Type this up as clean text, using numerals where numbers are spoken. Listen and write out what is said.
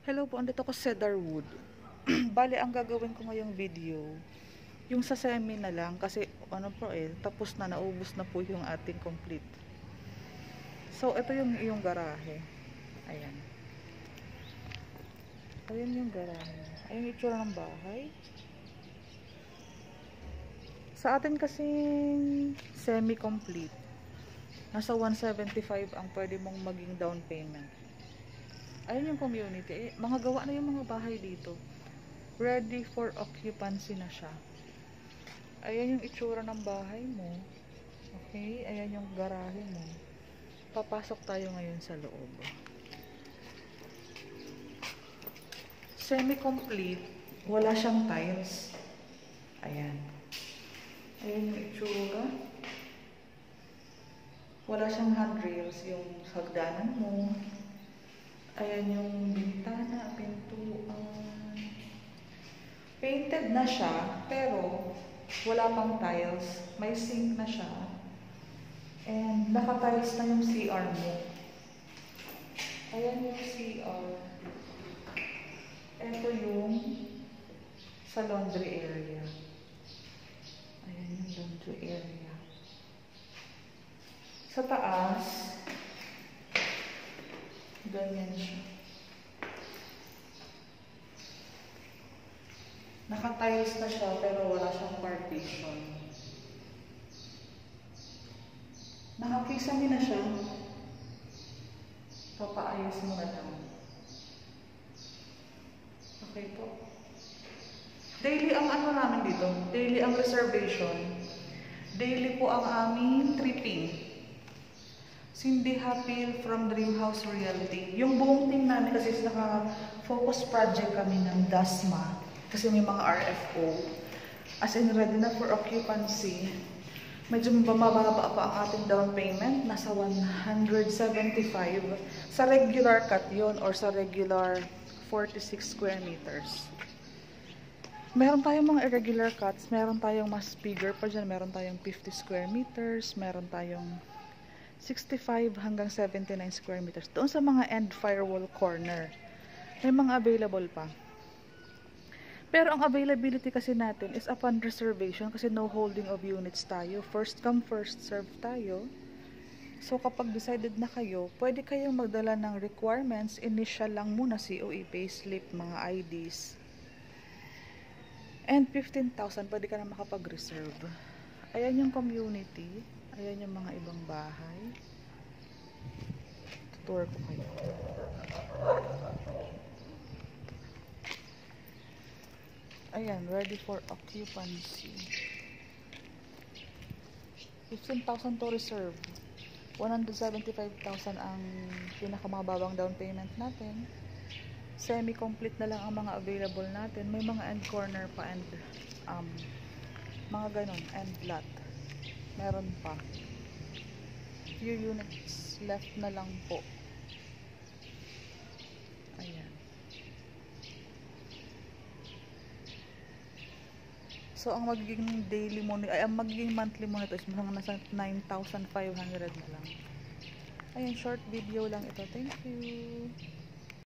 Hello po, andito ko sa Cedarwood. Bale, ang gagawin ko ngayong video, yung sa semi na lang kasi ano po tapos na, naubos na po yung ating complete. So, ito yung garahe. Ayan. Ayan yung garahe. Ayan yung itsura ng bahay. Sa atin kasi semi-complete. Nasa 175 ang pwede mong maging down payment. Ayun yung community. Mga gawa na yung mga bahay dito. Ready for occupancy na siya. Ayan yung itsura ng bahay mo. Okay? Ayan yung garahe mo. Papasok tayo ngayon sa loob. Semi-complete. Wala siyang tiles. Ayan. Ayan yung itsura. Wala siyang handrails. Yung hagdanan mo. Ayan yung bintana, pintuan. Painted na siya, pero wala pang tiles. May sink na siya. And naka-tiles na yung CR mo. Ayan yung CR. Ito yung sa laundry area. Ayan yung laundry area. Sa taas, ganyan siya. Naka-tiles na siya pero wala siyang partition. Nakakisami na siya. Papaayos mo na lang. Okay po. Daily ang ano namin dito. Daily ang reservation. Daily po ang aming tripping. Cindy Happy from Dreamhouse Realty. Yung buong team namin kasi naka-focus project kami ng DASMA. Kasi may mga RFO. As in, ready na for occupancy. Medyo mababa pa ang ating down payment. Nasa 175. Sa regular cut yun or sa regular 46 square meters. Meron tayong mga irregular cuts. Meron tayong mas bigger pa dyan. Meron tayong 50 square meters. Meron tayong 65 hanggang 79 square meters. Doon sa mga end firewall corner, may mga available pa. Pero ang availability kasi natin is upon reservation kasi no holding of units tayo. First come, first serve tayo. So kapag decided na kayo, pwede kayong magdala ng requirements. Initial lang muna, COE, payslip, mga IDs. And 15,000, pwede ka na makapag-reserve. Ayan yung community. Ayan yung mga ibang bahay. Tutur ko kayo. Ayan, ready for occupancy. 15,000 to reserve. 175,000 ang pinakamababang down payment natin. Semi-complete na lang ang mga available natin. May mga end corner pa and mga ganon, end lot. Meron pa. Few units left na lang po. Ayan. So, ang magiging daily mo, ay ang magiging monthly mo nito is mga nasa 9,500 na lang. Ayan, short video lang ito. Thank you.